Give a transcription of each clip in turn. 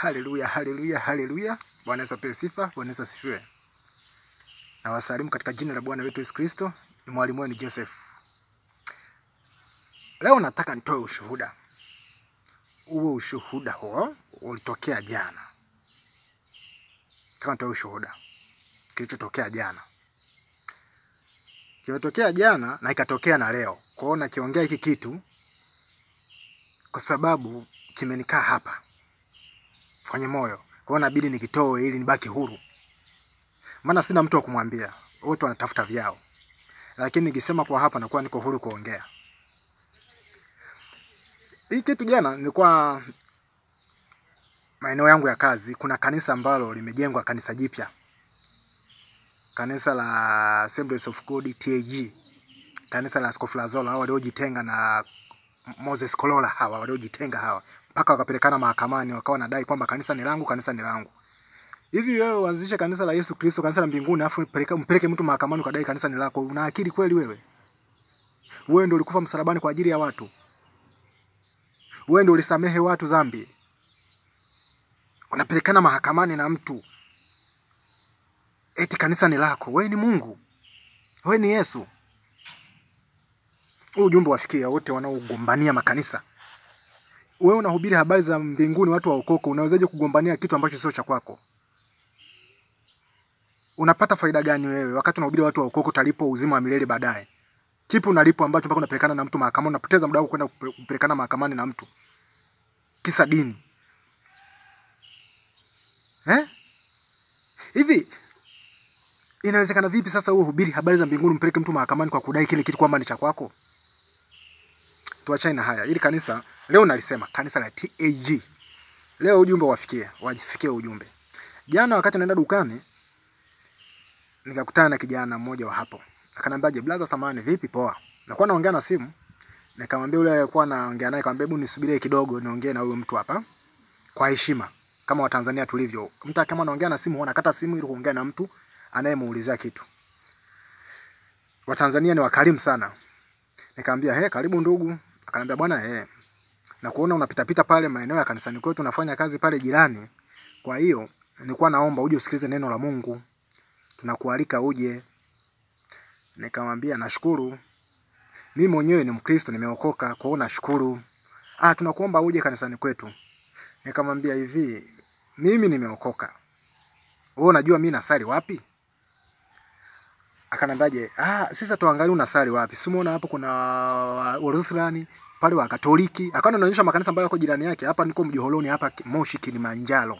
Haleluya, haleluya, haleluya. Bwana Yesu apewe sifa, Bwana Yesu asifiwe. Na wasalimu katika jina la Bwana wetu Yesu Kristo. Ni mwalimu wenu Joseph. Leo nataka nitoe ushuhuda. Huo ushuhuda huo ulitokea jana. Nataka nitoe ushuhuda kilichotokea jana. Kimetokea jana na ikatokea na leo. Kwa hiyo nakiongea hiki kitu kwa sababu kimenikaa hapa kwenye moyo. Kwa hiyo inabidi nikitoe ili nibaki huru. Maana sina mtu wa kumwambia. Wote wanatafuta vyao. Lakini nikisema kwa hapa nakuwa niko huru kuongea. Hii kitu jana nilikuwa maeneo yangu ya kazi, kuna kanisa ambalo limejengwa, kanisa jipya. Kanisa la Assemblies of God TAG. Kanisa la Askofu Lazolo, hao waliojitenga na Moses Kolola, hawa waliojitenga hawa. Mpaka wakapelekana mahakamani wakawa wanadai kwamba kanisa ni langu, kanisa ni langu. Hivi wewe uanzishe kanisa la Yesu Kristo, kanisa la mbinguni, afu mpeleke mtu mahakamani ukadai kanisa ni lako? Una akili kweli wewe? Wewe ndio ulikufa msalabani kwa ajili ya watu. Wewe ndio ulisamehe watu dhambi. Unapelekana mahakamani na mtu eti kanisa ni lako. Wewe ni Mungu. Wewe ni Yesu. Huu ujumbe wafikia wote wanaogombania makanisa. Wewe unahubiri habari za mbinguni, watu waokoke, unawezaje kugombania kitu ambacho sio cha kwako? Unapata faida gani wewe wakati unahubiri watu waokoke utalipo uzima wa milele baadaye? Kipi unalipo ambacho mpaka unapelekana na mtu mahakamani, unapoteza muda wako kwenda kupelekana mahakamani na mtu kisa dini? Hivi inawezekana vipi sasa wewe hubiri habari za mbinguni mpeleke mtu mahakamani kwa kudai kile kitu kwamba ni cha kwako? Tuachane na haya. Ili kanisa leo nalisema kanisa la TAG. Leo ujumbe wajifikie ujumbe. Jana wakati naenda dukani nikakutana na kijana mmoja wa hapo. Akaniambia, "Brother samani, vipi poa?" Nakuwa naongea na simu. Nikamwambia yule aliyekuwa naongea naye, nikamwambia, "Hebu nisubirie kidogo niongee na huyo mtu hapa kwa heshima kama Watanzania tulivyo. Mtu kama anaongea na simu anakata simu ili kuongea na mtu anayemuulizia kitu. Watanzania ni wakarimu sana." Nikamwambia, karibu ndugu." Akaniambia, "Bwana na kuona unapita pita pale maeneo ya kanisani kwetu, unafanya kazi pale jirani. Kwa hiyo nilikuwa naomba uje usikilize neno la Mungu. Tunakualika uje." Nikamwambia, "Nashukuru. Mimi mwenyewe ni Mkristo, nimeokoka, kwa hiyo nashukuru. Tunakuomba uje kanisani kwetu." Nikamwambia hivi, "Mimi nimeokoka. Wewe unajua mimi nasali wapi?" Akanambiaje, "Sasa tuangalie unasali wapi. Si umeona hapo kuna Waluthran, pale wa Katoliki." Akawa anaonyesha makanisa ambayo yako jirani yake. Hapa niko Mjoholoni, hapa Moshi Kilimanjaro.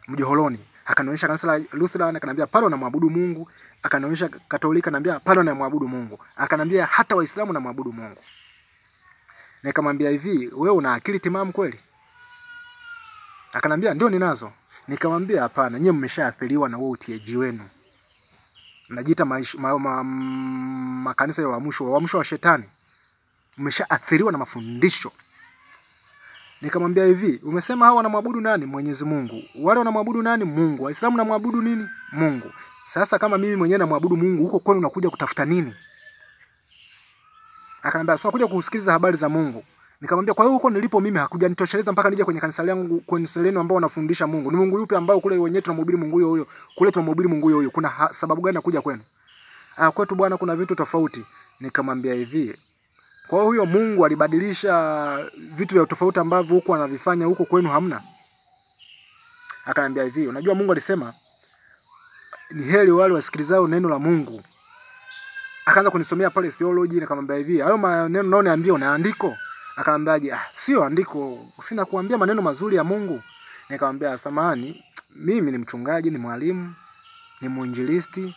Mjoholoni. Akanionyesha kanisa la Lutheran, akanambia pale wanamwabudu Mungu. Akanionyesha Katolika, akanambia pale wanamwabudu Mungu. Akanambia hata Waislamu wanamwabudu Mungu. Nikamwambia hivi, "Wewe una akili timamu kweli?" Akanambia, "Ndio ninazo." Nikamwambia, "Hapana, nyinyi mmeshaathiriwa na wewe TAG wenu. Mnajiita makanisa ya uamsho wa shetani. Mmeshaathiriwa na mafundisho." Nikamwambia hivi, "Umesema hao wanamwabudu nani? Mwenyezi Mungu. Wale wanamwabudu nani? Mungu. Waislamu wanamwabudu nini? Mungu. Sasa kama mimi mwenyewe namwabudu Mungu, huko kwenu unakuja kutafuta nini?" Akanambia, "Sio kuja kusikiliza habari za Mungu." Nikamwambia, "Kwa hiyo huko nilipo mimi hakujanitosheleza mpaka nije kwenye kanisa langu, kwenye lenu ambao wanafundisha Mungu. Ni Mungu yupi ambao kule wenyewe tunamhubiri Mungu huyo? Kule tunamhubiri Mungu huyo. Kuna sababu gani nakuja kwenu?" "Kwetu bwana kuna vitu tofauti." Nikamwambia hivi, "Kwa hiyo Mungu alibadilisha vitu vya tofauti ambavyo huko anavifanya huko kwenu hamna?" Akanambia hivi, "Unajua Mungu alisema ni heri wale wasikilizao neno la Mungu." Akaanza kunisomea pale theology. Nikamwambia hivi, "Hayo maneno unaoniambia una andiko?" Akanambiaje, "Sio andiko, sina kuambia maneno mazuri ya Mungu." Nikamwambia, "Samahani, mimi ni mchungaji, ni mwalimu, ni mwinjilisti,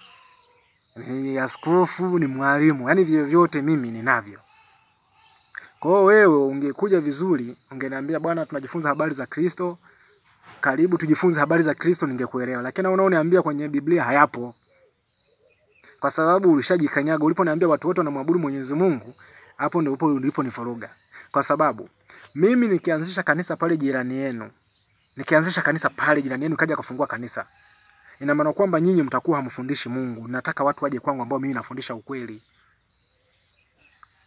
ni askofu, ni mwalimu, yani vyote mimi ninavyo. Kwa hiyo wewe ungekuja vizuri, ungeniambia, 'Bwana tunajifunza habari za Kristo, karibu tujifunze habari za Kristo,' ningekuelewa. Lakini unaoniambia kwenye Biblia hayapo. Kwa sababu ulishajikanyaga, uliponiambia watu wote wanamwabudu Mwenyezi Mungu, hapo ndipo uliponifuruga. Kwa sababu mimi nikianzisha kanisa pale jirani yenu, kaja kufungua kanisa, ina maana kwamba nyinyi mtakuwa hamfundishi Mungu. Nataka watu waje kwangu ambao mimi nafundisha ukweli.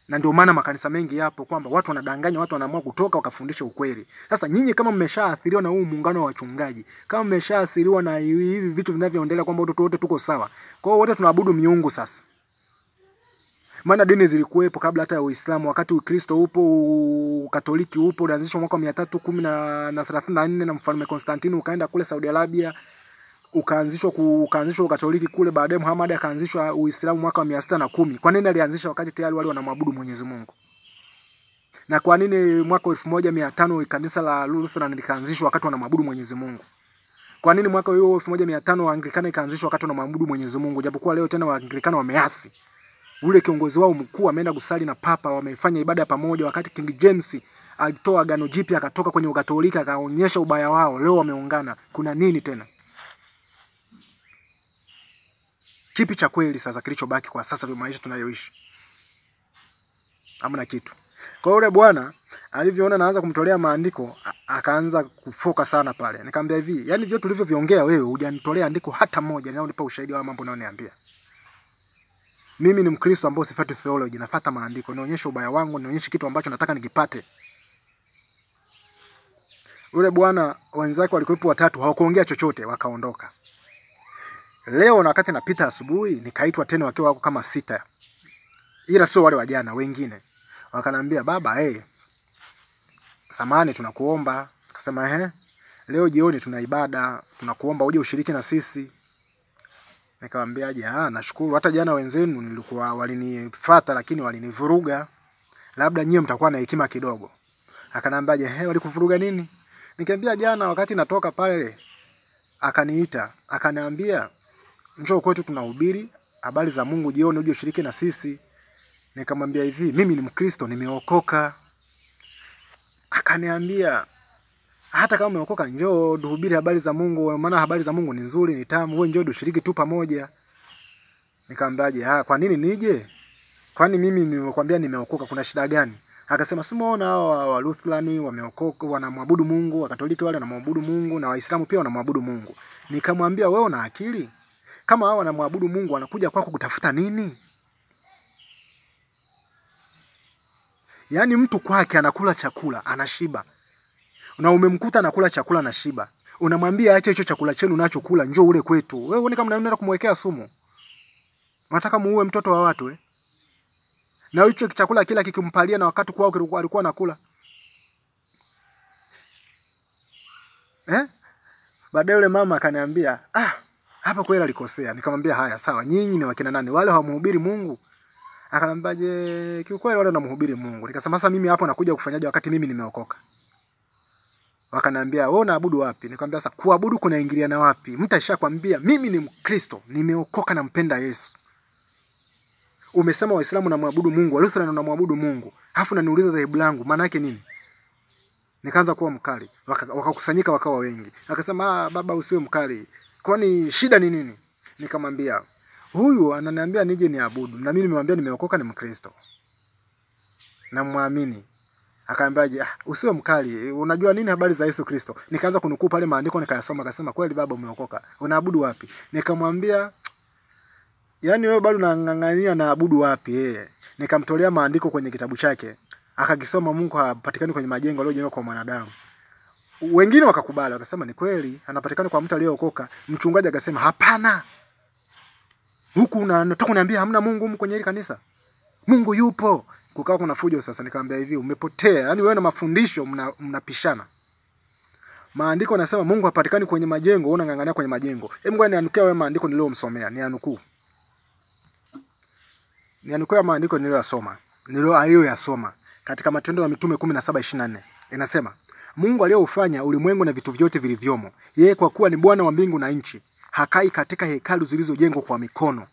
Na ndio maana makanisa mengi yapo kwamba watu wanadanganya, watu wanaamua kutoka wakafundisha ukweli. Sasa nyinyi kama mmeshaathiriwa na huu muungano wa wachungaji, kama mmeshaathiriwa na hivi vitu vinavyoendelea kwamba watu wote tuko sawa, kwa hiyo wote tunaabudu miungu sasa. Maana dini zilikuwepo kabla hata ya Uislamu, wakati Ukristo upo, Katoliki upo, ulianzishwa mwaka 334 na Mfalme Konstantino ukaenda kule Saudi Arabia, ukaanzishwa Ukatoliki kule, baadaye Muhammad akaanzishwa Uislamu mwaka 610. Kwa nini alianzisha wakati tayari wale wanamwabudu Mwenyezi Mungu? Na kwa nini mwaka 1500 kanisa la Lutheran likaanzishwa wakati wanamwabudu Mwenyezi Mungu? Kwa nini mwaka huo 1500 Anglikana ikaanzishwa wakati wanamwabudu Mwenyezi Mungu? Japokuwa leo tena Waanglikana wameasi. Ule kiongozi wao mkuu ameenda kusali na papa, wamefanya ibada pamoja, wakati King James alitoa agano jipya akatoka kwenye Ukatoliki akaonyesha ubaya wao. Leo wameungana. Kuna nini tena? Kipi cha kweli sasa kilichobaki kwa sasa kwa maisha tunayoishi? Hamna kitu. Kwa hiyo yule bwana alivyoona naanza kumtolea maandiko, akaanza kufoka sana pale. Nikamwambia hivi, yani vyote tulivyoviongea wewe hujanitolea andiko hata moja linalonipa ushahidi wa mambo unayoniambia. Mimi ni Mkristo ambao sifuati theology, nafuata maandiko, nionyeshe ubaya wangu, nionyeshe kitu ambacho nataka nikipate. Yule bwana wenzake walikuwepo watatu, hawakuongea chochote, wakaondoka. Leo na wakati napita asubuhi nikaitwa tena wakiwa wako kama 6. Ila sio wale wajana wengine. Wakanambia, baba samahani tunakuomba. Akasema leo jioni tuna ibada, tunakuomba uje ushiriki na sisi. Nikamwambia aje, nashukuru, hata jana wenzenu nilikuwa walinifuata lakini walinivuruga. Labda nyinyi mtakuwa na hekima kidogo. Akanambia walikuvuruga nini? Nikamwambia jana wakati natoka pale akaniita, akaniambia njoo kwetu tunahubiri habari za Mungu jioni uje ushiriki na sisi. Nikamwambia hivi, mimi ni Mkristo, nimeokoka. Akaniambia hata kama umeokoka njoo tuhubiri habari za Mungu, maana habari za Mungu ni nzuri, ni tamu, wewe njoo tushiriki tu pamoja. Nikamwambia kwa nini nije? Kwani mimi nimekwambia nimeokoka, kuna shida gani? Akasema simuona hao wa Lutheran wameokoka, wanamwabudu Mungu, Wakatoliki wale wanamwabudu Mungu, na Waislamu pia wanamwabudu Mungu. Nikamwambia wewe una akili? Kama hao wanamwabudu Mungu wanakuja kwako kutafuta nini? Yaani mtu kwake anakula chakula, anashiba. Na umemkuta anakula chakula na shiba. Unamwambia acha hicho chakula chenu unachokula njoo ule kwetu. Wewe uone kama mnaenda kumwekea sumu. Unataka muue mtoto wa watu Na hicho chakula kila kikimpalia na wakati kwao alikuwa anakula. Baadaye yule mama akaniambia, hapa kweli alikosea. Nikamwambia haya sawa, nyinyi ni wakina nani? Wale hawamhubiri Mungu? Akanambia je, kiukweli wale wanamhubiri Mungu. Nikasema sasa mimi hapo nakuja kufanyaje wakati mimi nimeokoka? Wakaniambia wewe unaabudu wapi? Nikamwambia sasa kuabudu kunaingiliana wapi? Mtu ashakwambia mimi ni Mkristo, nimeokoka na mpenda Yesu. Umesema Waislamu na muabudu Mungu, Walutheran na muabudu Mungu. Alafu unaniuliza dhehebu langu, maana yake nini? Nikaanza kuwa mkali. Wakakusanyika wakawa wengi. Akasema baba usiwe mkali. Kwani shida ni nini? Nikamwambia huyu ananiambia nije niabudu na mimi nimemwambia nimeokoka ni Mkristo. Na muamini. Akaambiaje usiwe mkali, unajua nini habari za Yesu Kristo? Nikaanza kunukuu pale maandiko nikayasoma, akasema kweli baba umeokoka. Unaabudu wapi? Nikamwambia yani wewe bado unang'ang'ania naabudu wapi? Nikamtolea maandiko kwenye kitabu chake. Akakisoma, Mungu hapatikani kwenye majengo aliyojengwa kwa mwanadamu. Wengine wakakubali, wakasema ni kweli, anapatikana kwa mtu aliyeokoka. Mchungaji akasema hapana. Huku unataka kuniambia hamna Mungu huko kwenye hili kanisa? Mungu yupo. Kukawa kuna fujo sasa. Nikamwambia hivi, umepotea. Yaani wewe na mafundisho mnapishana. Maandiko yanasema Mungu hapatikani kwenye majengo, wewe unang'ang'ania kwenye majengo. Hebu ngoja nianukie wewe maandiko niliyomsomea, nianukuu. Nianukuu maandiko niliyoyasoma katika Matendo ya Mitume 17:24. Inasema, Mungu aliyeufanya ulimwengu na vitu vyote vilivyomo, yeye kwa kuwa ni Bwana wa mbingu na nchi, hakai katika hekalu zilizojengwa kwa mikono,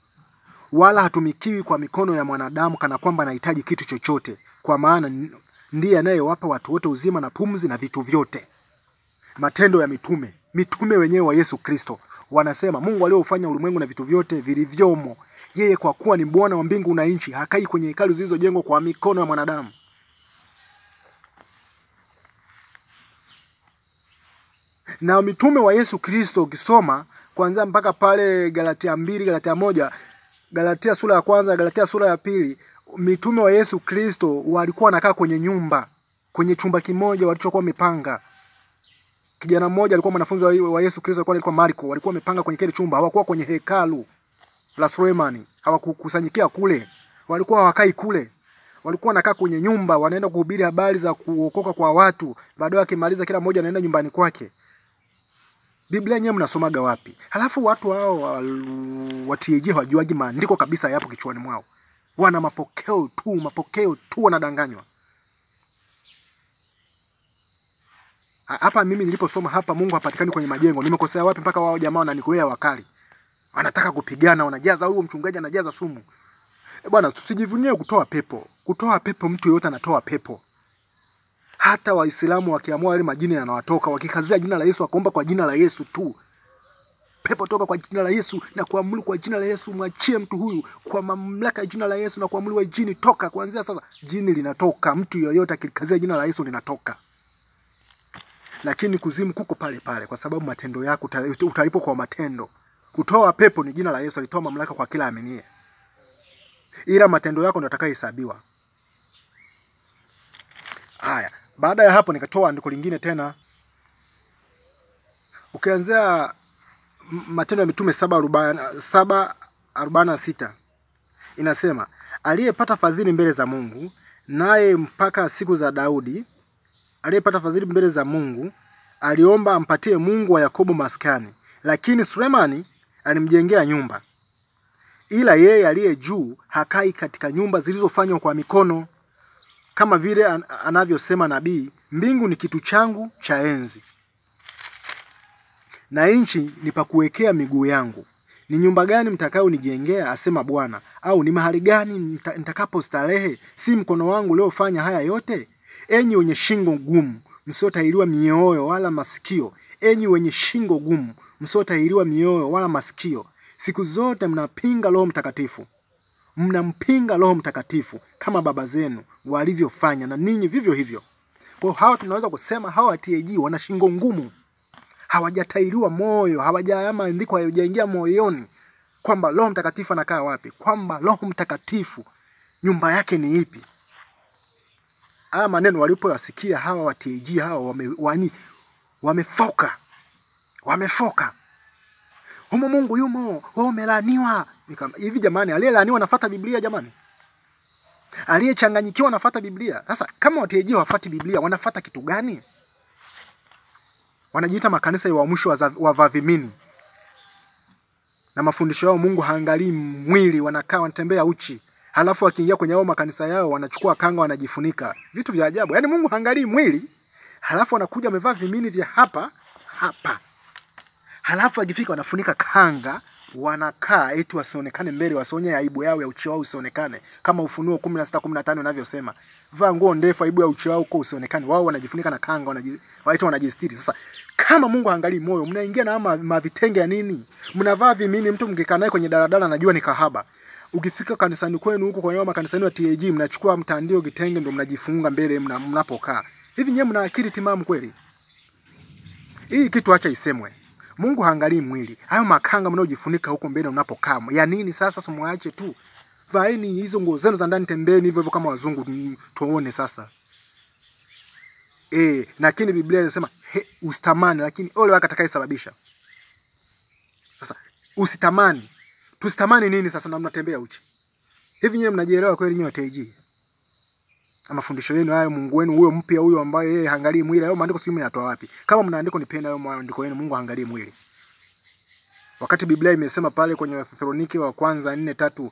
wala hatumikiwi kwa mikono ya mwanadamu kana kwamba anahitaji kitu chochote, kwa maana ndiye anayewapa watu wote uzima na pumzi na vitu vyote. Matendo ya Mitume wenyewe wa Yesu Kristo wanasema Mungu aliyeufanya ulimwengu na vitu vyote vilivyomo, yeye kwa kuwa ni Bwana wa mbingu na nchi, hakai kwenye hekalu zilizojengwa kwa mikono ya mwanadamu. Na mitume wa Yesu Kristo ukisoma kuanzia mpaka pale Galatia 2, Galatia 1, Galatia sura ya kwanza, Galatia sura ya pili, mitume wa Yesu Kristo walikuwa wanakaa kwenye nyumba, kwenye chumba kimoja walichokuwa wamepanga. Kijana mmoja alikuwa mwanafunzi wa Yesu Kristo, alikuwa Marko, walikuwa wamepanga kwenye kile chumba. Hawakuwa kwenye hekalu la Sulemani, hawakukusanyikia kule, walikuwa hawakai kule. Walikuwa wanakaa kwenye nyumba, wanaenda kuhubiri habari za kuokoka kwa watu. Baadaye akimaliza kila mmoja anaenda nyumbani kwake. Biblia yenyewe mnasomaga wapi? Halafu watu hao wa TAG hawajuagi maandiko kabisa, yapo kichwani mwao. Wana mapokeo tu wanadanganywa. Hapa mimi niliposoma hapa, Mungu hapatikani kwenye majengo. Nimekosea wapi mpaka wao jamaa wananikolea wakali? Wanataka kupigana, wanajaza huyo mchungaji anajaza sumu. Bwana, tusijivunie kutoa pepo. Kutoa pepo, mtu yote anatoa pepo. Hata Waislamu wakiamua wale majini yanawatoka, wakikazia jina la Yesu, wakaomba kwa jina la Yesu tu. Pepo toka kwa jina la Yesu na kuamuru kwa jina la Yesu, mwachie mtu huyu kwa mamlaka ya jina la Yesu na kuamuru wa jini toka. Kuanzia sasa jini linatoka, mtu yoyote akikazia jina la Yesu linatoka. Lakini kuzimu kuko pale pale, kwa sababu matendo yako utalipo kwa matendo. Kutoa pepo ni jina la Yesu, alitoa mamlaka kwa kila aminiye. Ila matendo yako ndio yatakayohesabiwa. Haya, baada ya hapo nikatoa andiko lingine tena. Ukianzia Matendo ya Mitume 7:46 inasema, aliyepata fadhili mbele za Mungu, naye mpaka siku za Daudi, aliyepata fadhili mbele za Mungu, aliomba ampatie Mungu wa Yakobo maskani, lakini Sulemani alimjengea nyumba. Ila yeye aliye juu hakai katika nyumba zilizofanywa kwa mikono, kama vile anavyosema nabii, mbingu ni kitu changu cha enzi, na nchi ni pa kuwekea miguu yangu. Ni nyumba gani mtakao nijengea, asema Bwana? Au ni mahali gani nitakapo starehe? Si mkono wangu uliofanya haya yote? Enyi wenye shingo ngumu, msiotahiriwa mioyo wala masikio. Enyi wenye shingo ngumu, msiotahiriwa mioyo wala masikio. Siku zote mnapinga Roho Mtakatifu. Mnampinga Roho Mtakatifu kama baba zenu walivyofanya, na ninyi vivyo hivyo. Kwa hawa tunaweza kusema hawa TAG wana shingo ngumu. Hawajatahiriwa moyo, hawajayama andiko hayajaingia moyoni kwamba Roho Mtakatifu anakaa wapi, kwamba Roho Mtakatifu nyumba yake ni ipi. Haya maneno walipoyasikia hawa wa TAG hawa wamefoka. Humo Mungu yumo, wao umelaniwa. Hivi jamani, aliyelaniwa anafuata Biblia jamani? Aliyechanganyikiwa anafuata Biblia? Sasa kama wa TAG hawafuati Biblia, wanafuata kitu gani? Wanajiita makanisa ya mwisho wa vavimini. Na mafundisho yao Mungu haangalii mwili, wanakaa wanatembea uchi. Halafu wakiingia kwenye hao makanisa yao wanachukua kanga wanajifunika. Vitu vya ajabu. Yaani Mungu haangalii mwili, halafu wanakuja wamevaa vimini vya hapa. Halafu akifika wanafunika kanga, wanakaa eti wasionekane mbele, wasionye aibu yao ya uchi wao usionekane. Kama Ufunuo 16:15 unavyosema, vaa nguo ndefu, aibu ya uchi wao uko usionekane. Wao wanajifunika na kanga, wanajistiri. Sasa kama Mungu haangalii moyo, mnaingia na mavitenge ya nini? Mnavaa vimini, mtu mkikaa naye kwenye daladala anajua ni kahaba. Ukifika kanisani kwenu huko kwa yao kanisani wa TAG, mnachukua mtandio kitenge ndio mnajifunga mbele mnapokaa. Hivi nyewe mna akili timamu kweli? Hii kitu acha isemwe. Mungu haangalii mwili. Hayo makanga mnaojifunika huko mbele mnapokaa. Ya nini sasa, muache tu. Vaeni hizo nguo zenu za ndani, tembeni hivyo kama wazungu tuone sasa. Lakini Biblia inasema usitamani, lakini ole wake atakayesababisha. Sasa usitamani. Tusitamani nini sasa na mnatembea uchi? Hivi nyewe mnajielewa kweli nyewe wa TAG? Mafundisho yenu hayo, Mungu wenu huyo mpya huyo ambaye yeye haangalii mwili, hayo maandiko simu yanatoa wapi? Kama mnaandiko nipenda hayo maandiko yenu, Mungu haangalii mwili. Wakati Biblia imesema pale kwenye Wathesalonike wa kwanza 4:3,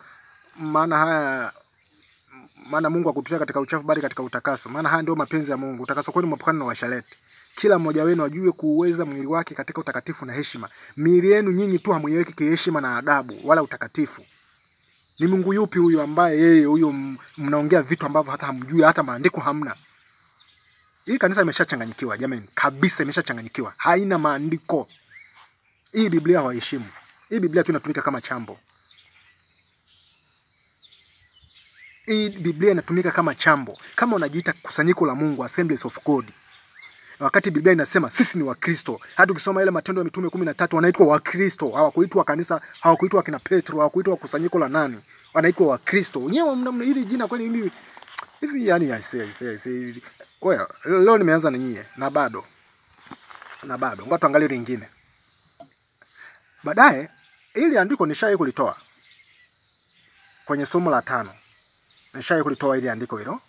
maana Mungu hakututia katika uchafu bali katika utakaso. Maana haya ndio mapenzi ya Mungu, utakaso kwenu mwepukane na washareti. Kila mmoja wenu ajue kuuweza mwili wake katika utakatifu na heshima. Miili yenu nyinyi tu hamuiweki kiheshima na adabu wala utakatifu. Ni Mungu yupi huyo ambaye yeye huyo mnaongea vitu ambavyo hata hamjui, hata maandiko hamna? Hii kanisa imeshachanganyikiwa jamani, kabisa imeshachanganyikiwa. Haina maandiko. Hii Biblia hawaheshimu. Hii Biblia tu inatumika kama chambo. Hii Biblia inatumika kama chambo. Kama unajiita kusanyiko la Mungu, Assemblies of God, Wakati Biblia inasema sisi ni Wakristo. Hata ukisoma ile Matendo ya Mitume 13 wanaitwa Wakristo. Hawakuitwa kanisa, hawakuitwa kina Petro, hawakuitwa kusanyiko la nani. Wanaitwa Wakristo. Wenyewe mnamna hili jina kwani mimi hivi yani I say. Oya, leo nimeanza na nyie na bado. Ngoja tuangalie lingine. Baadaye ili andiko nishaye kulitoa kwenye somo la 5. Nishaye kulitoa ili andiko hilo.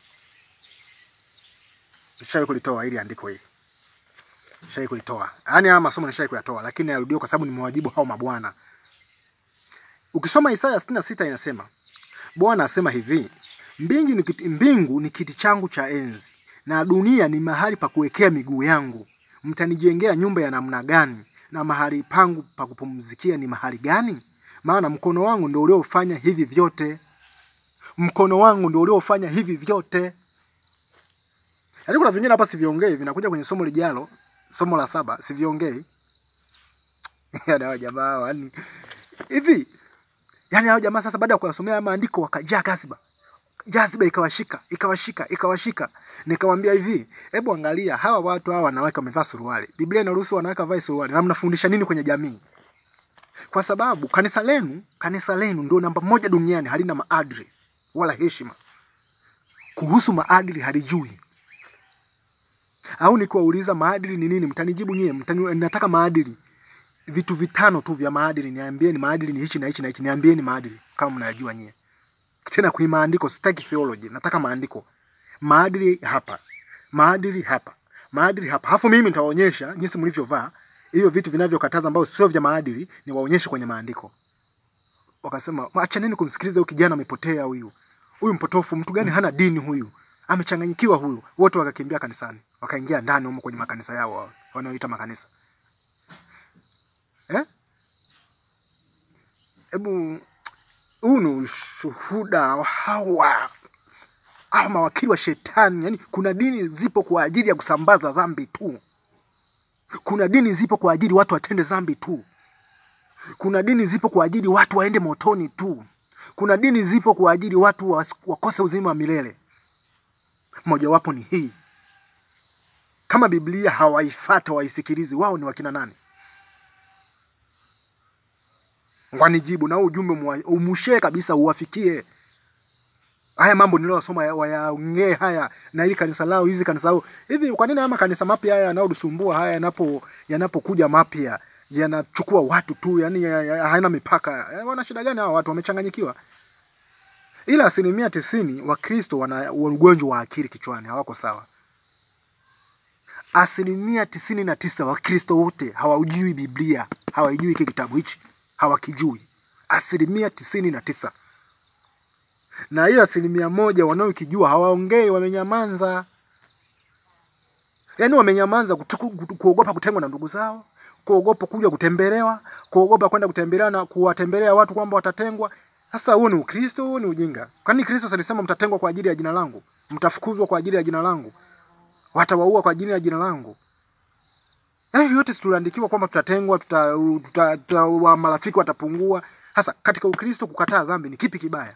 Nishaye kulitoa ili andiko hili. Nishaye kulitoa. Yaani haya masomo nishaye kuyatoa, lakini narudia kwa sababu nimewajibu hao mabwana. Ukisoma Isaya 66 inasema, Bwana asema hivi, mbingu ni kiti changu cha enzi, na dunia ni mahali pa kuwekea miguu yangu. Mtanijengea nyumba ya namna gani? Na mahali pangu pa kupumzikia ni mahali gani? Maana mkono wangu ndio uliofanya hivi vyote. Mkono wangu ndio uliofanya hivi vyote. Yaani kuna vingine hapa siviongei, vinakuja kwenye somo lijalo, somo la 7, siviongei. Yaani hao jamaa yani hivi. Yaani hao jamaa sasa baada ya kuyasomea maandiko wakajaa gaziba. Jaziba ikawashika. Nikamwambia hivi, hebu angalia hawa watu hawa wanawake wamevaa suruali. Biblia inaruhusu wanawake wavae suruali. Na mnafundisha nini kwenye jamii? Kwa sababu kanisa lenu ndio namba 1 duniani halina maadili wala heshima. Kuhusu maadili halijui. Au nikiwauliza maadili ni nini, mtanijibu nyie, nataka maadili. Vitu 5 tu vya maadili, niambieni maadili ni hichi na hichi na hichi, niambieni maadili kama mnajua nyie. Tena kwa maandiko, sitaki theology, nataka maandiko. Maadili hapa. Hafu mimi nitawaonyesha jinsi mlivyovaa hiyo vitu vinavyokataza ambao sio vya maadili, ni waonyeshe kwenye maandiko. Wakasema, acha nini kumsikiliza huyu kijana amepotea huyu. Huyu mpotofu, mtu gani hana dini huyu? Amechanganyikiwa huyu. Wote wakakimbia kanisani. Wakaingia ndani huko kwenye makanisa yao wanaoita makanisa. Hebu huu ni ushuhuda hawa mawakili wa shetani. Yani kuna dini zipo kwa ajili ya kusambaza dhambi tu. Kuna dini zipo kwa ajili watu watende dhambi tu. Kuna dini zipo kwa ajili watu waende motoni tu. Kuna dini zipo kwa ajili watu wakose uzima wa milele. Moja wapo ni hii. Kama Biblia hawaifuata waisikilizi, wao ni wakina nani? Wanijibu na ujumbe umushe kabisa uwafikie. Haya mambo niliyosoma wayaongee haya na hili kanisa lao, hizi kanisa lao. Hivi kwa nini haya kanisa mapya haya yanaodusumbua haya yanapokuja mapya yanachukua watu tu, yani haina mipaka? Wana shida gani hao watu? Wamechanganyikiwa. Ila 90% wa Kristo wana ugonjwa wa akili kichwani, hawako sawa. 99% wa Kristo wote hawajui Biblia, hawajui hiki kitabu hichi, hawakijui. 99%. Na hiyo 1% wanaokijua hawaongei, wamenyamaza. Yaani wamenyamaza kuogopa kutengwa na ndugu zao, kuogopa kuja kutembelewa, kuogopa kwenda kutembelea na kuwatembelea watu kwamba watatengwa. Sasa huo ni Ukristo, huo ni ujinga. Kwani Kristo alisema mtatengwa kwa ajili ya jina langu, mtafukuzwa kwa ajili ya jina langu, watawaua kwa ajili ya jina langu. Yote tuliandikiwa kwamba tutatengwa, wa marafiki watapungua. Sasa katika Ukristo kukataa dhambi ni kipi kibaya?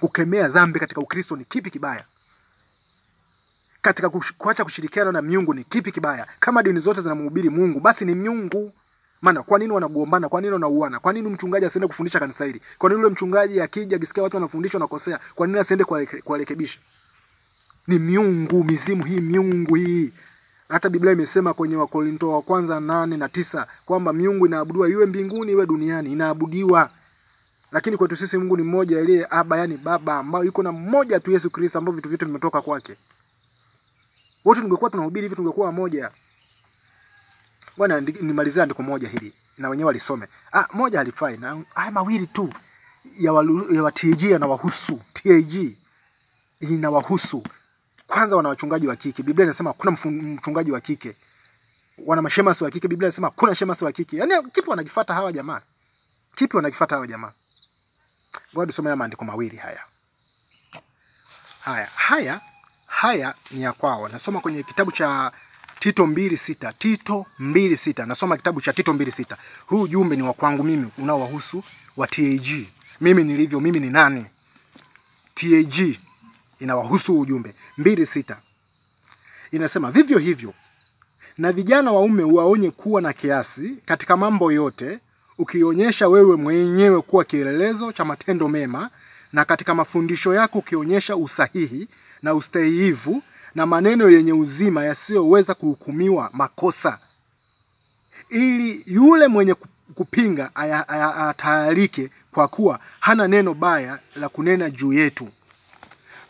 Kukemea dhambi katika Ukristo ni kipi kibaya? Katika kuacha kushirikiana na miungu ni kipi kibaya? Kama dini zote zinamhubiri Mungu, basi ni miungu. Maana kwa nini wanagombana? Kwa nini wanauana? Kwa nini mchungaji asiende kufundisha kanisa hili? Kwa nini yule mchungaji akija akisikia watu wanafundishwa na kosea, kwa nini asiende kuwarekebisha? Ni miungu, mizimu hii, miungu hii. Hata Biblia imesema kwenye Wakorintho wa kwanza 8 na 9 kwamba miungu inaabudiwa iwe mbinguni iwe duniani, inaabudiwa. Lakini kwetu sisi Mungu ni mmoja, aliye Aba, yani Baba, ambao yuko na mmoja tu, Yesu Kristo, ambao vitu vyote vimetoka kwake. Wote tungekuwa tunahubiri hivi tungekuwa moja. Bwana nimalizia andiko moja hili na wenyewe walisome. Moja halifai, na haya mawili tu ya TAG yanawahusu. TAG inawahusu. Kwanza wana wachungaji wa kike. Biblia inasema kuna mchungaji wa kike. Wana mashemasi wa kike. Biblia inasema kuna shemasi wa kike. Yaani kipi wanajifuata hawa jamaa? Kipi wanajifuata hawa jamaa? Ngoja tusome maandiko mawili haya. Haya ni ya kwao. Nasoma kwenye kitabu cha Tito 2:6. Tito 2:6. Nasoma kitabu cha Tito 2:6. Huu ujumbe ni wa kwangu mimi, unaowahusu wa TAG. Mimi nilivyo, mimi ni nani? TAG inawahusu ujumbe. 2:6. Inasema vivyo hivyo Na vijana waume waonye kuwa na kiasi katika mambo yote, ukionyesha wewe mwenyewe kuwa kielelezo cha matendo mema, na katika mafundisho yako ukionyesha usahihi na ustahivu na maneno yenye uzima yasiyoweza kuhukumiwa makosa, ili yule mwenye kupinga atayarike, kwa kuwa hana neno baya la kunena juu yetu.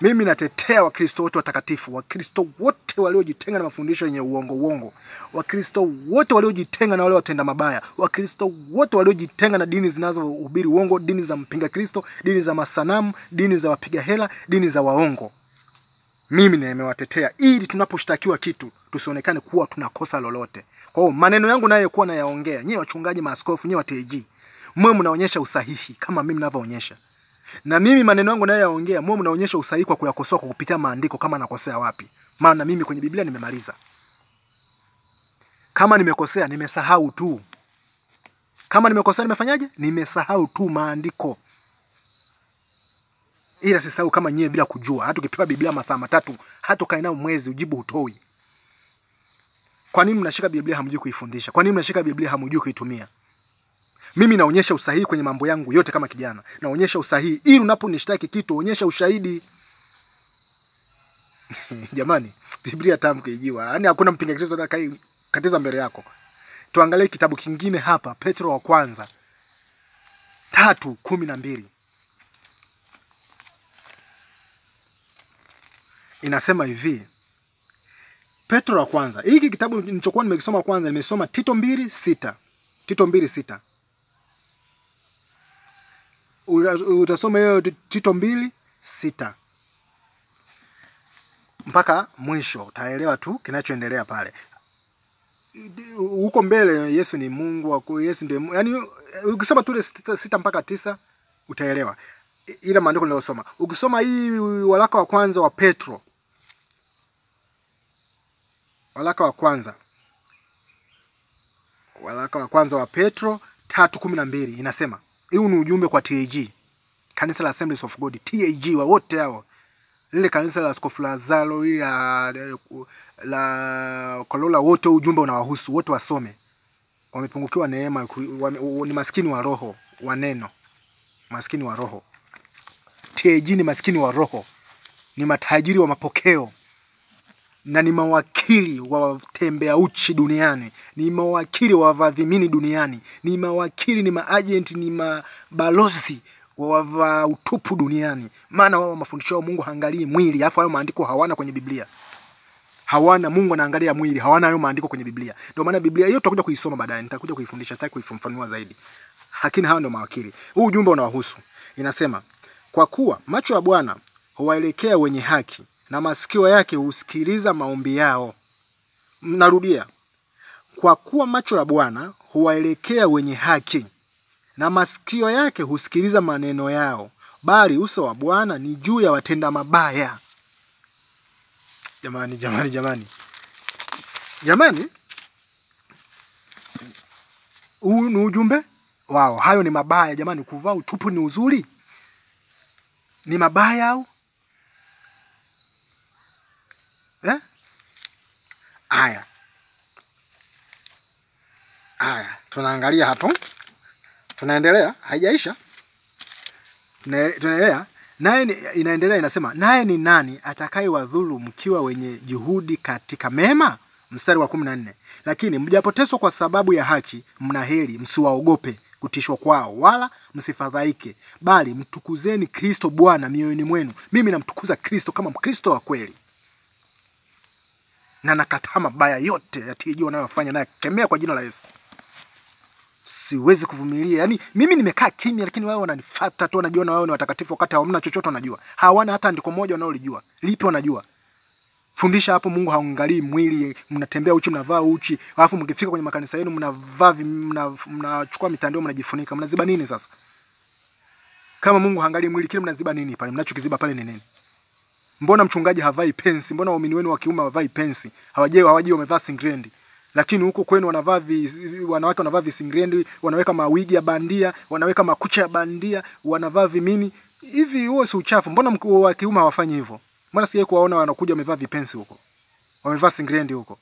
Mimi natetea Wakristo wote watakatifu, Wakristo wote waliojitenga na mafundisho yenye uongo, Wakristo wote waliojitenga na wale watenda mabaya, Wakristo wote waliojitenga na dini zinazohubiri uongo, dini za mpinga Kristo, dini za masanamu, dini za wapiga hela, dini za waongo. Mimi nimewatetea ili tunaposhtakiwa kitu tusionekane kuwa tunakosa lolote. Kwa hiyo maneno yangu nayo kuwa nayaongea, nyinyi wachungaji, maaskofu, nyinyi wa TAG, mwe mnaonyesha usahihi kama mimi ninavyoonyesha. Na mimi maneno yangu nayo yaongea, mwe mnaonyesha usahihi kwa kuyakosoa kwa kupitia maandiko kama nakosea wapi. Maana mimi kwenye Biblia nimemaliza. Kama nimekosea nimesahau tu. Kama nimekosea nimefanyaje? Nimesahau tu maandiko. Ila sisahau kama nyie bila kujua. Hata ukipewa Biblia masaa 3, hata ukae nayo mwezi ujibu hutoi. Kwa nini mnashika Biblia hamjui kuifundisha? Kwa nini mnashika Biblia hamjui kuitumia? Mimi naonyesha usahihi kwenye mambo yangu yote kama kijana. Naonyesha usahihi ili unaponishtaki kitu onyesha ushahidi. Jamani, Biblia tamu kuijua. Yaani hakuna mpinga Kristo atakaye katiza mbele yako. Tuangalie kitabu kingine hapa, Petro wa kwanza 3:12. Inasema hivi. Petro wa kwanza. Hiki kitabu nilichokuwa nimekisoma kwanza nimesoma Tito 2:6. Tito 2:6. Utasoma hiyo Tito 2:6. Mpaka mwisho utaelewa tu kinachoendelea pale. Huko mbele Yesu ni Mungu wako, Yesu ndiye, yani ukisoma tu 6 mpaka 9 utaelewa. Ila maandiko niliyosoma. Ukisoma hii waraka wa kwanza wa Petro. Waraka wa kwanza wa Petro 3:12 inasema, huu ni ujumbe kwa TAG, kanisa la Assemblies of God, TAG wa wote hao. Lile kanisa la Askofu Lazaro la Kolola, wote ujumbe unawahusu, wote wasome. Wamepungukiwa neema, ni maskini wa roho, wa neno. Maskini wa roho. TAG ni maskini wa roho. Ni matajiri wa mapokeo. Na ni mawakili wa tembea uchi duniani, ni mawakili wa vadhimini duniani, ni mawakili, ni maagenti, ni mabalozi wa utupu duniani. Maana wao mafundisho ya Mungu haangalii mwili, alafu hayo maandiko hawana kwenye Biblia. Hawana, Mungu anaangalia mwili, hawana hayo maandiko kwenye Biblia. Ndio maana Biblia hiyo tutakuja kuisoma baadaye, nitakuja kuifundisha, sitaki kuifafanua zaidi. Lakini hao ndio mawakili. Huu ujumbe unawahusu. Inasema, kwa kuwa macho ya Bwana huwaelekea wenye haki, na masikio yake husikiliza maombi yao. Narudia. Kwa kuwa macho ya Bwana huwaelekea wenye haki, na masikio yake husikiliza maneno yao, bali uso wa Bwana ni juu ya watenda mabaya. Jamani. Huu ni ujumbe wao. Hayo ni mabaya jamani. Kuvaa utupu ni uzuri? Ni mabaya au? Aya, tunaangalia hapo. Tunaendelea, haijaisha. Tunaendelea. Naye inaendelea inasema, naye ni nani atakayewadhuru mkiwa wenye juhudi katika mema? Mstari wa 14. Lakini mjapoteswa kwa sababu ya haki, mna heri, msiwaogope kutishwa kwao, wala msifadhaike, bali mtukuzeni Kristo Bwana mioyoni mwenu. Mimi namtukuza Kristo kama Mkristo wa kweli. Na nakataa mabaya yote ya TAG wanayofanya, na kemea kwa jina la Yesu. Siwezi kuvumilia. Yaani mimi nimekaa kimya, lakini wao wananifuata tu, wanajiona wao ni watakatifu wakati hamna chochote wanajua. Hawana hata andiko moja wanaolijua. Lipi wanajua? Fundisha hapo Mungu haangalii mwili, mnatembea uchi, mnavaa uchi, alafu mkifika kwenye makanisa yenu mnavaa mnachukua mitandao mnajifunika. Mnaziba nini sasa? Kama Mungu haangalii mwili, kile mnaziba nini pale? Mnachokiziba pale ni nini? Mbona mchungaji havai pensi? Mbona waumini wenu wa kiume havai pensi? Hawaje wamevaa singrendi. Lakini huko kwenu wanawake wanavaa visingrendi, wanaweka mawigi ya bandia, wanaweka makucha ya bandia, wanavaa vimini. Hivi huo si uchafu? Mbona wa kiume hawafanyi hivyo? Mbona siye kuwaona wanakuja wamevaa vipensi huko? Wamevaa singrendi huko.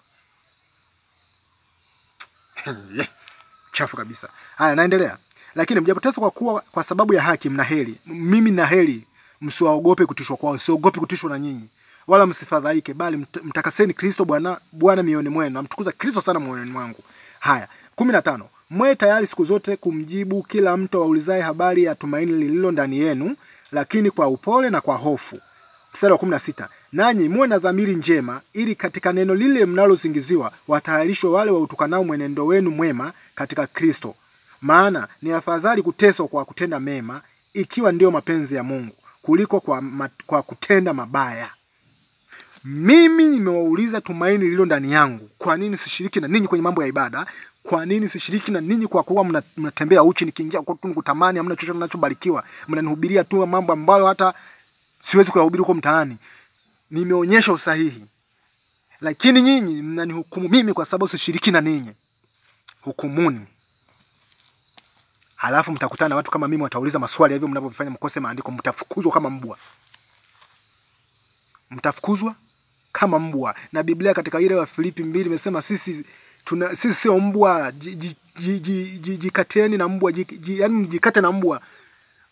Chafu kabisa. Haya, naendelea. Lakini mjapotezwa kwa sababu ya haki mna heri. Mimi na heri, msiwaogope kutishwa kwao. Siogopi kutishwa na nyinyi. Wala msifadhaike, bali mtakaseni Kristo Bwana mioyoni mwenu. Namtukuza Kristo sana moyoni mwangu. Haya, 15. Mwe tayari siku zote kumjibu kila mtu aulizaye habari ya tumaini lililo ndani yenu, lakini kwa upole na kwa hofu. Mstari wa 16. Nanyi muwe na dhamiri njema, ili katika neno lile mnalosingiziwa watayarishwe wale wautukanao mwenendo wenu mwema katika Kristo. Maana ni afadhali kuteswa kwa kutenda mema, ikiwa ndio mapenzi ya Mungu, kuliko kwa kutenda mabaya. Mimi nimewauliza tumaini lililo ndani yangu. Kwa nini sishiriki na ninyi kwenye mambo ya ibada? Kwa nini sishiriki na ninyi kwa kuwa mnatembea uchi, nikiingia kwa tu kutamani hamna chochote ninachobarikiwa? Mnanihubiria tu mambo ambayo hata siwezi kuyahubiri huko mtaani. Nimeonyesha usahihi. Lakini nyinyi mnanihukumu mimi kwa sababu sishiriki na ninyi. Hukumuni. Halafu mtakutana na watu kama mimi watauliza maswali hivyo mnavyofanya mkose maandiko, mtafukuzwa kama mbwa. Mtafukuzwa kama mbwa. Na Biblia katika ile wa Filipi 2 imesema sisi sio mbwa, jikateni na mbwa, yani mjikate na mbwa.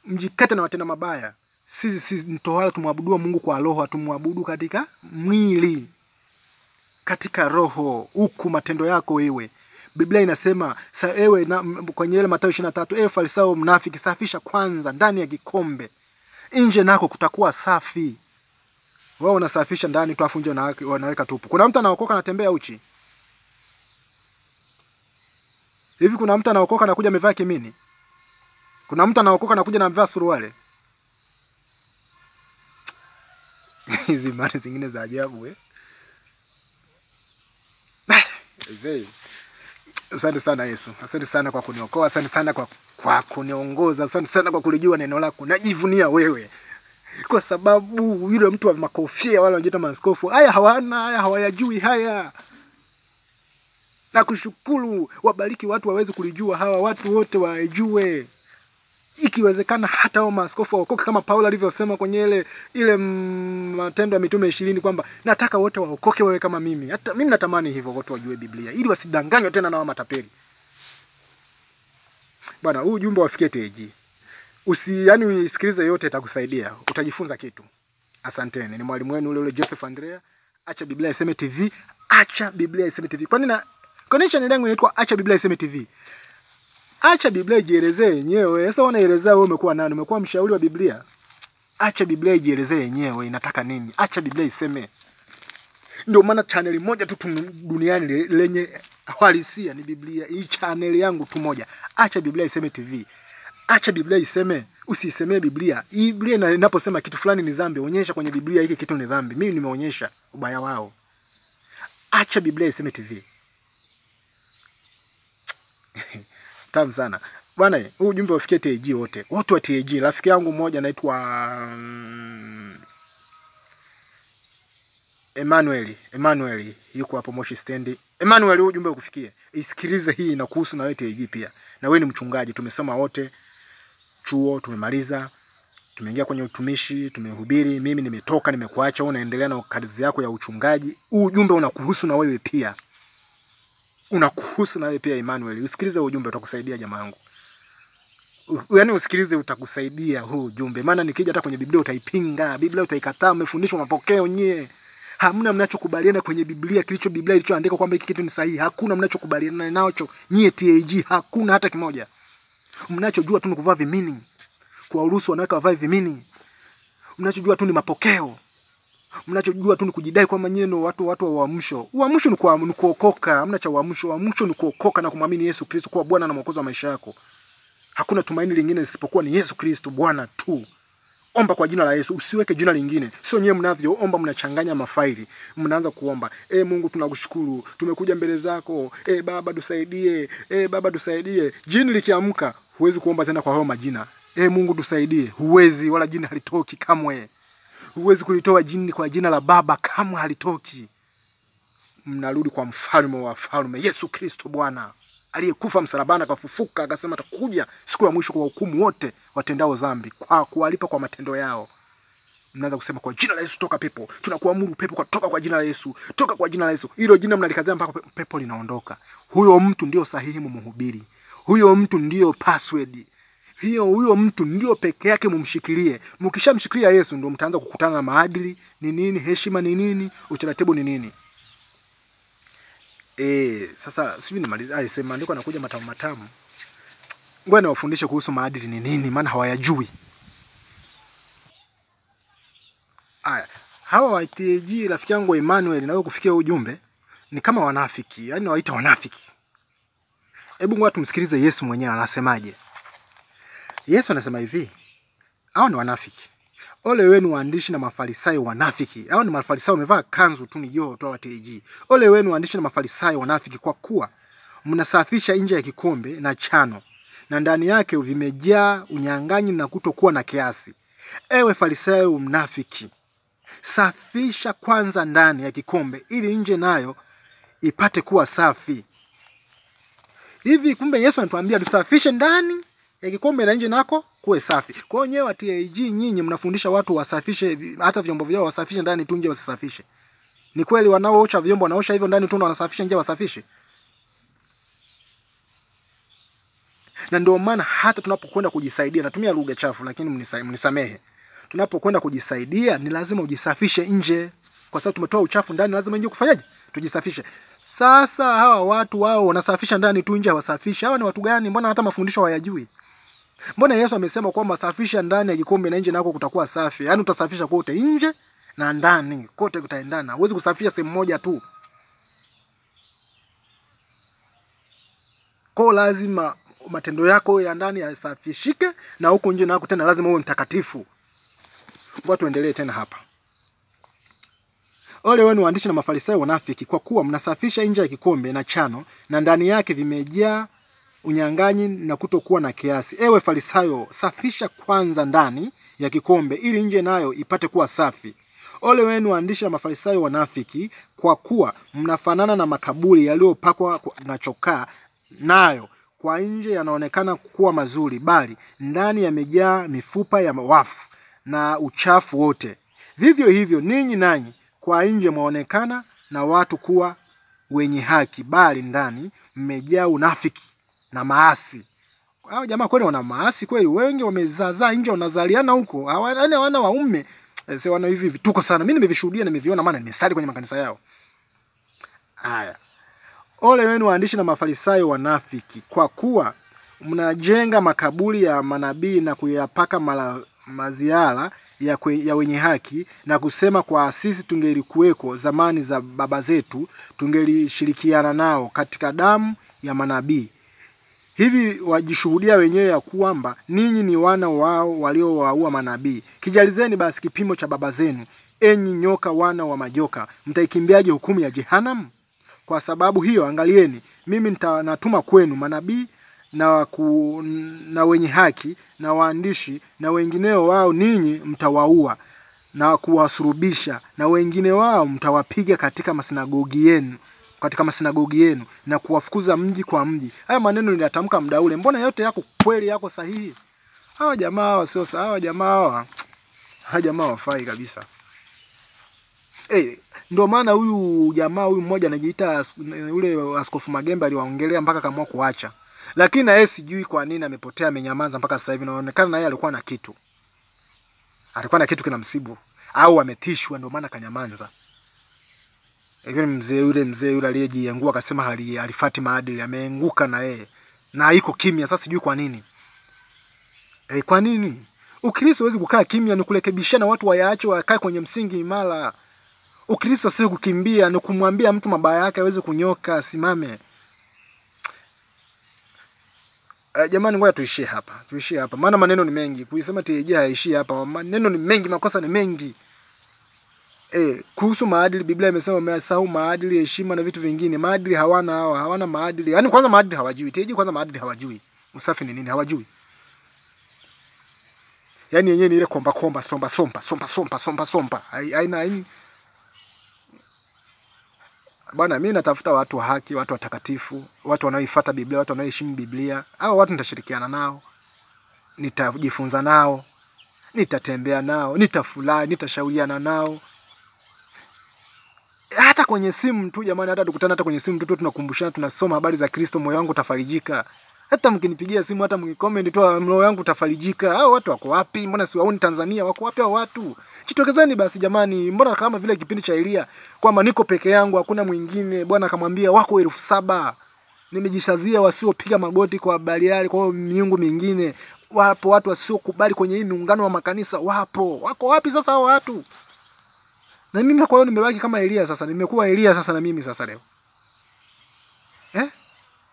Mjikate na watenda mabaya. Sisi mtowala tumwabudu Mungu kwa roho, tumwabudu katika mwili. Katika roho, huku matendo yako wewe. Biblia inasema ewe kwenye ile Mathayo 23, ewe Farisayo mnafiki, safisha kwanza ndani ya kikombe. Nje nako kutakuwa safi. Wao unasafisha ndani tu afu nje wanaweka tupu. Kuna mtu anaokoka anatembea uchi? Hivi kuna mtu anaokoka anakuja amevaa kimini? Kuna mtu anaokoka anakuja na amevaa suruali? Hizi mara zingine za ajabu Asante sana Yesu. Asante sana kwa kuniokoa. Asante sana kwa kuniongoza. Asante sana kwa kulijua neno lako. Najivunia wewe. Kwa sababu yule mtu wa makofia wala wanajiita maaskofu, haya hawayajui haya. Na kushukuru, wabariki watu waweze kulijua, hawa watu wote wajue. Ikiwezekana hata wao maaskofu waokoke kama Paulo alivyosema kwenye ile Matendo ya Mitume 20 kwamba nataka wote waokoke wawe kama mimi. Hata mimi natamani hivyo wote wajue Biblia ili wasidanganywe tena na wa matapeli. Bwana, huu ujumbe wafikie TAG. Yani usikilize yote, itakusaidia. Utajifunza kitu. Asanteni. Ni mwalimu wenu ule Joseph Andrea. Acha Biblia Iseme TV. Acha Biblia Iseme TV. Kwa nini connection yangu inaitwa Acha Biblia Iseme TV? Acha Biblia ijielezee yenyewe. Sasa unaelezea wewe umekuwa nani? Umekuwa mshauri wa Biblia? Acha Biblia ijielezee yenyewe inataka nini? Acha Biblia iseme. Ndio maana channel moja tu duniani lenye halisia ni Biblia. Hii channel yangu tu moja. Acha Biblia Iseme TV. Acha Biblia iseme, usisemee Biblia. Biblia inaposema kitu fulani ni dhambi, onyesha kwenye Biblia hiki kitu ni dhambi. Mimi nimeonyesha ubaya wao. Acha Biblia Iseme TV. Tamu sana. Bwana, huu ujumbe ufikie TAG wote. Watu wa TAG. Rafiki yangu mmoja anaitwa Emmanuel yuko hapo Moshi Stand. Emmanuel, huu ujumbe ukufikie. Isikilize, hii inakuhusu na wewe TAG pia. Na wewe ni mchungaji, tumesoma wote chuo, tumemaliza, tumeingia kwenye utumishi, tumehubiri. Mimi nimetoka, nimekuacha, unaendelea na kazi yako ya uchungaji. Huu ujumbe unakuhusu na wewe pia. Unakuhusu na wewe pia Emmanuel. Usikilize ujumbe, utakusaidia jamaa yangu. Yaani usikilize, utakusaidia huu ujumbe. Maana nikija hata kwenye Biblia utaipinga, Biblia utaikataa, umefundishwa mapokeo nyie. Hamna mnachokubaliana kwenye Biblia, Biblia ilichoandika kwamba hiki kitu ni sahihi. Hakuna mnachokubaliana nacho nyie TAG, hakuna hata kimoja. Mnachojua tu ni kuvaa vimini. Kuwaruhusu wanawake wavae vimini. Mnachojua tu ni mapokeo. Mnachojua tu ni kujidai kwamba nyie ndio watu wa uamsho. Uamsho ni kuokoka, hamna cha uamsho. Uamsho ni kuokoka na kumwamini Yesu Kristo kuwa Bwana na Mwokozi wa maisha yako. Hakuna tumaini lingine isipokuwa ni Yesu Kristo Bwana tu. Omba kwa jina la Yesu, usiweke jina lingine. Sio nyewe mnavyoomba mnachanganya mafaili. Mnaanza kuomba, Mungu tunakushukuru, tumekuja mbele zako. Baba tusaidie, Baba tusaidie. Jini likiamka, huwezi kuomba tena kwa hao majina. Mungu tusaidie, huwezi, wala jini halitoki kamwe. Huwezi kulitoa jini kwa jina la Baba kamwe halitoki. Mnarudi kwa mfalme wa wafalme, Yesu Kristo Bwana. Aliyekufa msalabani akafufuka akasema atakuja siku ya mwisho kwa hukumu wote watendao dhambi kwa kuwalipa kwa matendo yao. mnaanza kusema kwa jina la Yesu toka pepo. Tunakuamuru pepo kwa toka kwa jina la Yesu. Toka kwa jina la Yesu. Hilo jina mnalikazia mpaka pepo linaondoka. Huyo mtu ndio sahihi mumhubiri. Huyo mtu ndio password. Huyo mtu ndio peke yake mumshikilie. Mkishamshikilia Yesu ndio mtaanza kukutana na maadili ni nini, heshima ni nini, utaratibu ni nini. Sasa sivyo nimaliza. Sema andiko anakuja matamu matamu. Ngoja niwafundishe kuhusu maadili ni nini, maana hawayajui. Hawa wa TAG rafiki yangu Emmanuel na wewe kufikia ujumbe ni kama wanafiki, yani waita wanafiki. Hebu ngoja tumsikilize Yesu mwenyewe anasemaje. Yesu anasema hivi, hao ni wanafiki. Ole wenu waandishi na mafarisayo wanafiki. Hao ni mafarisayo wamevaa kanzu tu ni joho tu wa TAG. Ole wenu waandishi na mafarisayo wanafiki, kwa kuwa mnasafisha nje ya kikombe na chano, na ndani yake vimejaa unyang'anyi na kutokuwa na kiasi. Ewe farisayo mnafiki, safisha kwanza ndani ya kikombe ili nje nayo ipate kuwa safi. Hivi kumbe Yesu anatuambia tusafishe ndani ya kikombe na nje nako kuwe safi. Kwa hiyo wa TAG nyinyi mnafundisha watu wasafishe hata vyombo vyao, wasafishe ndani tu, nje wasisafishe. Ni kweli wanaoosha vyombo wanaosha hivyo ndani tu na wanasafisha nje wasafishe? Na ndio maana hata tunapokwenda kujisaidia, natumia lugha chafu lakini mnisamehe. Tunapokwenda kujisaidia ni lazima ujisafishe nje. Kwa sababu tumetoa uchafu ndani, lazima nje kufanyaje? Tujisafishe. Sasa hawa watu wao wanasafisha ndani tu, nje hawasafishe. Hawa ni watu gani? Mbona hata mafundisho hayajui? Mbona Yesu amesema kwamba safisha ndani ya kikombe na nje nako kutakuwa safi? Yaani utasafisha kote, nje na ndani, kote kutaendana. Huwezi kusafisha sehemu moja tu. Kwa lazima matendo yako ya ndani yasafishike na huko nje nako tena lazima uwe mtakatifu. Watu endelee tena hapa. Ole wenu waandishi na mafarisayo wanafiki, kwa kuwa mnasafisha nje ya kikombe na chano, na ndani yake vimejaa unyang'anyi na kutokuwa na kiasi. Ewe farisayo, safisha kwanza ndani ya kikombe ili nje nayo ipate kuwa safi. Ole wenu waandishi na mafarisayo wanafiki, kwa kuwa mnafanana na makaburi yaliyopakwa na chokaa, nayo kwa nje yanaonekana kuwa mazuri, bali ndani yamejaa mifupa ya wafu na uchafu wote. Vivyo hivyo ninyi nanyi kwa nje mwaonekana na watu kuwa wenye haki, bali ndani mmejaa unafiki na maasi. Hao jamaa kweli wana maasi kweli, wengi wamezaza nje wanazaliana huko. Hawana waume. Sasa wana hivi vituko sana. Mimi nimevishuhudia na nimeviona, maana nimesali kwenye makanisa yao. Haya. Ole wenu waandishi na mafarisayo wanafiki, kwa kuwa mnajenga makaburi ya manabii na kuyapaka maziara ya wenye haki, na kusema kwa sisi tungelikuweko zamani za baba zetu, tungelishirikiana nao katika damu ya manabii. Hivi wajishuhudia wenyewe ya kwamba ninyi ni wana wao waliowaua manabii. Kijalizeni basi kipimo cha baba zenu, enyi nyoka wana wa majoka, mtaikimbiaje hukumu ya Jehanamu? Kwa sababu hiyo angalieni, mimi natuma kwenu manabii na wenye haki na waandishi, na wengineo wao ninyi mtawaua na kuwasurubisha, na wengine wao mtawapiga katika masinagogi yenu na kuwafukuza mji kwa mji. Haya maneno niliyatamka muda ule. Mbona yote yako kweli, yako sahihi? Hawa jamaa sio sawa, hawa jamaa wafai kabisa. Ndio maana huyu jamaa huyu mmoja anajiita yule Askofu Magembe aliwaongelea mpaka kamua kuacha. Lakini na yeye sijui kwa nini amepotea, amenyamaza mpaka sasa hivi. Inaonekana na yeye alikuwa na kitu. Alikuwa na kitu kinamsibu au ametishwa, ndio maana kanyamaza. Lakini mzee yule aliyejiangua akasema alifati maadili, ameenguka na yeye. Na iko kimya sasa, sijui kwa nini. Kwa nini? Ukristo huwezi kukaa kimya, ni kurekebishana watu wayaache wakae kwenye msingi imara. Ukristo sio kukimbia, ni kumwambia mtu mabaya yake aweze kunyoka, asimame. Jamani ngoja tuishie hapa. Maana maneno ni mengi. Kuisema TAG haishii hapa. Maneno ni mengi, makosa ni mengi. Kuhusu maadili Biblia imesema umesahau maadili, heshima na vitu vingine. Maadili hawana maadili. Yaani kwanza maadili hawajui. TAG kwanza maadili hawajui. Usafi ni nini hawajui. Yaani yenyewe ni ile komba sompa. Haina. Bwana mimi natafuta watu wa haki, watu watakatifu, watu wanaoifuata Biblia, watu wanaoheshimu Biblia. Hao watu nitashirikiana nao. Nitajifunza nao. nitatembea nao, nitafurahi, nitashauriana nao. Hata kwenye simu tu jamani, hata tukutana hata kwenye simu tu tunakumbushana, tunasoma habari za Kristo, moyo wangu utafarijika. Hata mkinipigia simu, hata mkicomment tu, moyo wangu utafarijika. Hao watu wako wapi? Mbona siwaoni Tanzania? Wako wapi hao watu? Jitokezeni basi jamani. Mbona kama vile kipindi cha Elia kwamba niko peke yangu, hakuna mwingine. Bwana akamwambia wako 7,000. Nimejishazia wasiopiga magoti kwa Baliali, kwa miungu mingine. Wapo watu wasiokubali kwenye hii muungano wa makanisa, wapo. Wako wapi sasa hao watu? Na mimi kwa hiyo nimebaki kama Elia sasa, nimekuwa Elia sasa na mimi sasa leo.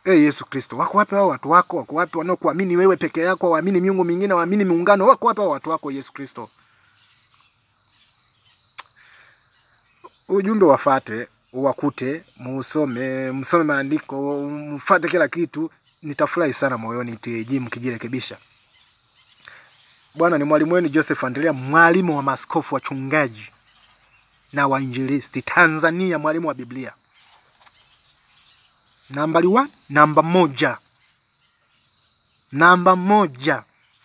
Yesu Kristo, wako wapi hao watu wako? Wako wapi wanaokuamini wewe peke yako, waamini miungu mingine, waamini muungano? Wako wapi hao watu wako Yesu Kristo? Ujumbe wafate, uwakute, msome maandiko, mfuate kila kitu, nitafurahi sana moyoni TAG mkijirekebisha. Bwana ni mwalimu wenu Joseph Andrea, mwalimu wa maaskofu, wachungaji na wainjilisti Tanzania, mwalimu wa Biblia. Nambari 1, namba moja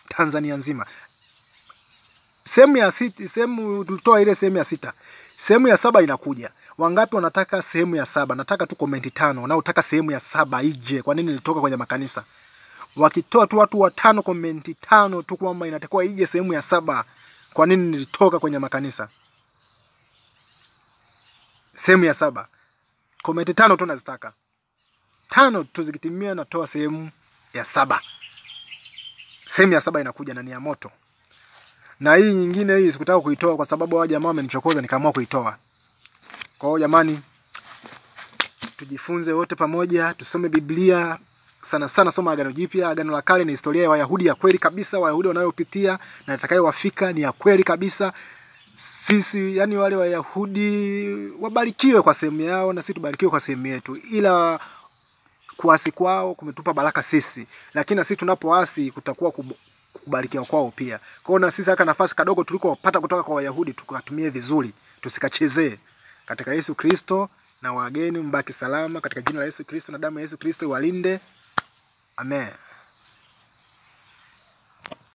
Tanzania nzima. Sehemu ya 6, sehemu tulitoa ile sehemu ya 6. Sehemu ya 7 inakuja. Wangapi wanataka sehemu ya 7? Nataka tu komenti 5 wanaotaka sehemu ya 7 ije. Kwa nini nilitoka kwenye makanisa? Wakitoa tu watu 5 komenti 5 tu kwamba inatakiwa ije sehemu ya 7. Kwa nini nilitoka kwenye makanisa? Sehemu ya 7. Komenti 5 tu nazitaka. 5 tu zikitimia natoa sehemu ya 7. Sehemu ya 7 inakuja na ni ya moto. Na hii nyingine hii sikutaka kuitoa kwa sababu hao jamaa wamenichokoza, nikaamua kuitoa. Kwa hiyo jamani, tujifunze wote pamoja, tusome Biblia. Sana sana soma Agano Jipya. Agano la Kale ni historia ya Wayahudi ya kweli kabisa, Wayahudi wanayopitia na itakayowafika ni ya kweli kabisa. Sisi yani wale Wayahudi wabarikiwe kwa sehemu yao na sisi tubarikiwe kwa sehemu yetu. Ila kuasi kwao kumetupa baraka sisi, lakini na sisi tunapoasi kutakuwa kubarikiwa kwao pia. Kwa hiyo na sisi haka nafasi kadogo tulikopata kutoka kwa Wayahudi tukatumie vizuri, tusikachezee. Katika Yesu Kristo na wageni mbaki salama katika jina la Yesu Kristo na damu ya Yesu Kristo iwalinde. Amen.